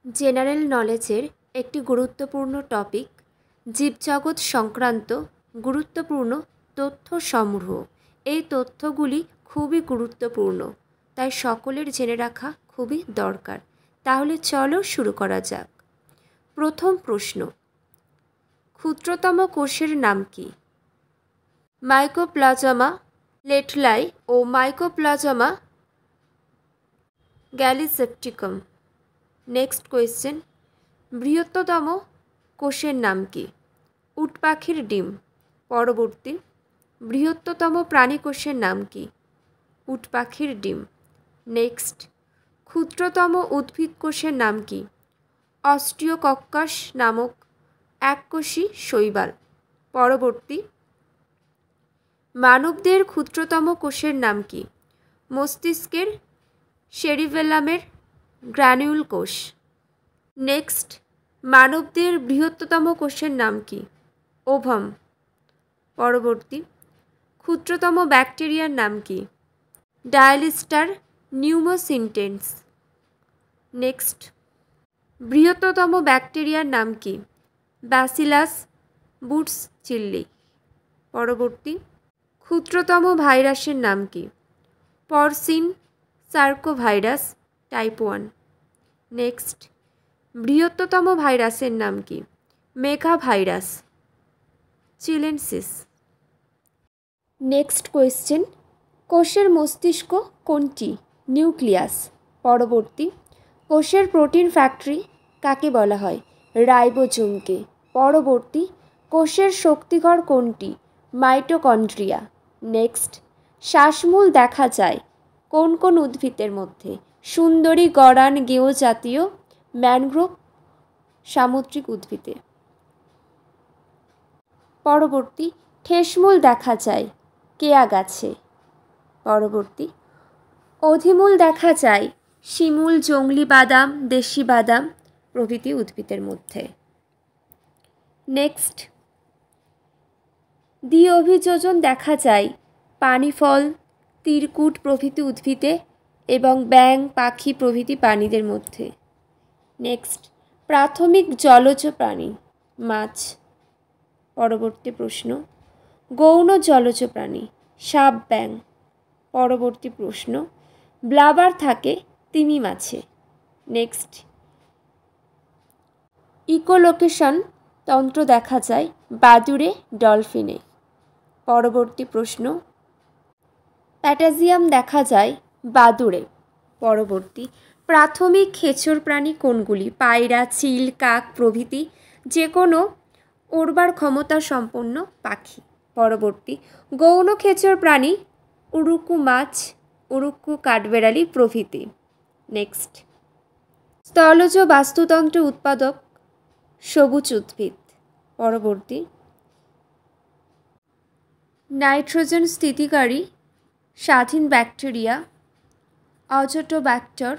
General নলেজের একটি গুরুত্বপূর্ণ টপিক জীবজগৎ সংক্রান্ত গুরুত্বপূর্ণ তথ্য সমূহ। এই তথ্যগুলি খুবই গুরুত্বপূর্ণ, তাই সকলের জেনে রাখা খুবই দরকার। তাহলে চলো শুরু করা যাক। প্রথম প্রশ্ন, ক্ষুদ্রতম কোষের নাম কি? মাইকোপ্লাজমা লেটলাই ও মাইকোপ্লাজমা গ্যালিসেপ্টিকাম। নেক্সট কোয়েশ্চেন, বৃহত্তম কোষের নাম কি? উট পাখির ডিম। পরবর্তী, বৃহত্তম প্রাণী কোষের নাম কি? উট পাখির ডিম। নেক্সট, ক্ষুদ্রতম উদ্ভিদ কোষের নাম কি? অস্টিওকক্কাস নামক এককোষী শৈবাল। পরবর্তী, মানবদের ক্ষুদ্রতম কোষের নাম কি? মস্তিষ্কের সেরিবেলামের গ্র্যানিউল কোষ। নেক্সট, মানবদের বৃহত্তম কোষের নাম কি? ওভাম। পরবর্তী, ক্ষুদ্রতম ব্যাকটেরিয়ার নাম কি? ডায়ালিস্টার নিউমোসিনটেন্স। নেক্সট, বৃহত্তম ব্যাকটেরিয়ার নাম কি? ব্যাসিলাস বুটসচিল্লি। পরবর্তী, ক্ষুদ্রতম ভাইরাসের নাম কি? পরসিন সার্কোভাইরাস টাইপ 1। নেক্সট, বৃহত্তম ভাইরাসের নাম কি? Megavirus chilensis. Next question, কোষের মস্তিষ্ক কোনটি? নিউক্লিয়াস। পরবর্তী, কোষের প্রোটিন ফ্যাক্টরি কাকে বলা হয়? রাইবোজোমকে। পরবর্তী, কোষের শক্তিঘর কোনটি? মাইটোকন্ড্রিয়া। নেক্সট, শ্বাসমূল দেখা যায় কোন কোন উদ্ভিদের মধ্যে? সুন্দরী গড়ান গেঁয়ো জাতীয় ম্যানগ্রোভ সামুদ্রিক উদ্ভিদে। পরবর্তী, ঠেসমূল দেখা যায় কেয়া গাছে। পরবর্তী, অধিমূল দেখা যায় শিমুল, জংলি বাদাম, দেশি বাদাম প্রভৃতি উদ্ভিদের মধ্যে। নেক্সট, দ্বিঅভিযোজন দেখা যায় পানি ফল, তিরকুট প্রভৃতি উদ্ভিদে এবং ব্যাঙ, পাখি প্রভৃতি প্রাণীদের মধ্যে। নেক্সট, প্রাথমিক জলজ প্রাণী মাছ। পরবর্তী প্রশ্ন, গৌণ জলজ প্রাণী সাপ, ব্যাঙ। পরবর্তী প্রশ্ন, ব্লাবার থাকে তিমি মাছে। নেক্সট, ইকোলোকেশন তন্ত্র দেখা যায় বাদুড়ে, ডলফিনে। পরবর্তী প্রশ্ন, প্যাটাজিয়াম দেখা যায় বাদুড়ে। পরবর্তী, প্রাথমিক খেচর প্রাণী কোনগুলি? পায়রা, চিল, কাক প্রভৃতি যে কোনো ওড়বার ক্ষমতা সম্পন্ন পাখি। পরবর্তী, গৌণ খেচর প্রাণী উড়ুক্কু মাছ, উড়ুক্কু কাঠবেড়ালি প্রভৃতি। নেক্সট, স্থলজ বাস্তুতন্ত্রের উৎপাদক সবুজ উদ্ভিদ। পরবর্তী, নাইট্রোজেন স্থিতিকারী স্বাধীন ব্যাকটেরিয়া অজোটোব্যাক্টর।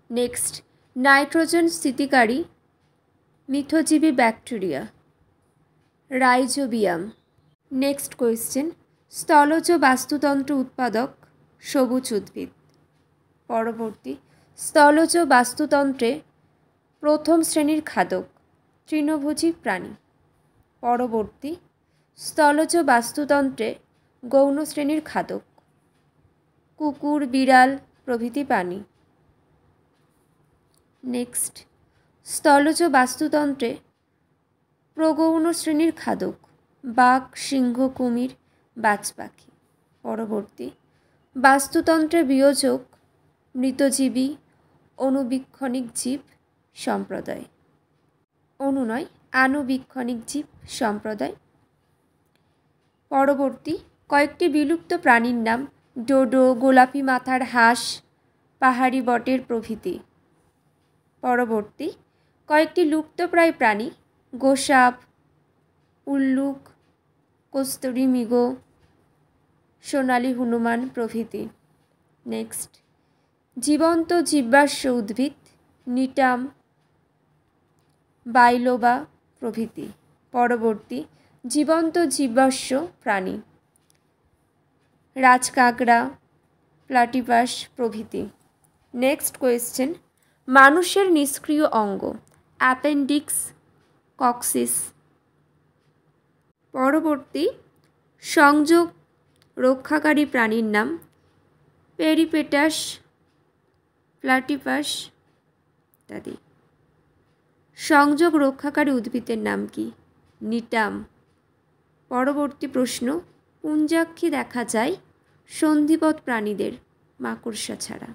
নেক্সট, নাইট্রোজেন স্থিতিকারী মিথজীবী ব্যাকটেরিয়া রাইজোবিয়াম। নেক্সট কোয়েশ্চেন, স্থলজ বাস্তুতন্ত্র উৎপাদক সবুজ উদ্ভিদ। পরবর্তী, স্থলজ বাস্তুতন্ত্রে প্রথম শ্রেণীর খাদক তৃণভোজী প্রাণী। পরবর্তী, স্থলজ বাস্তুতন্ত্রে গৌণ শ্রেণীর খাদক কুকুর, বিড়াল প্রভৃতি প্রাণী। নেক্সট, স্থলজ বাস্তুতন্ত্রে প্রগৌণ শ্রেণীর খাদক বাঘ, সিংহ, কুমির, বাজ পাখি। পরবর্তী, বাস্তুতন্ত্রের বিয়োজক মৃতজীবী অণুবীক্ষণিক জীব সম্প্রদায়। আণুবীক্ষণিক জীব সম্প্রদায়। পরবর্তী, কয়েকটি বিলুপ্ত প্রাণীর নাম? ডোডো, গোলাপি মাথার হাঁস, পাহাড়ি বটের প্রভৃতি। পরবর্তী, কয়েকটি লুপ্তপ্রায় প্রাণী? গোসাপ, উল্লুক, কস্তুরী মৃগ, সোনালী হনুমান প্রভৃতি। নেক্সট, জীবন্ত জীবাশ্ম উদ্ভিদ নিটাম, বাইলোবা প্রভৃতি। পরবর্তী, জীবন্ত জীবাশ্ম প্রাণী রাজকাঁকড়া, প্লাটিপাস প্রভৃতি। নেক্সট কোয়েশ্চেন, মানুষের নিষ্ক্রিয় অঙ্গ অ্যাপেন্ডিক্স, কক্সিস। পরবর্তী, সংযোগ রক্ষাকারী প্রাণীর নাম পেরিপেটাস, প্লাটিপাস ইত্যাদি। সংযোগ রক্ষাকারী উদ্ভিদের নাম কি? নিটাম। পরবর্তী প্রশ্ন, পুঞ্জাক্ষী দেখা যায় সন্ধিপদ প্রাণীদের, মাকড়সা ছাড়া।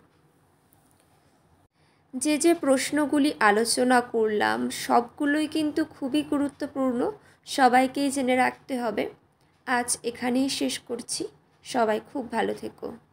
যে প্রশ্নগুলি আলোচনা করলাম সবগুলোই কিন্তু খুবই গুরুত্বপূর্ণ, সবাইকেই জেনে রাখতে হবে। আজ এখানেই শেষ করছি। সবাই খুব ভালো থেকো।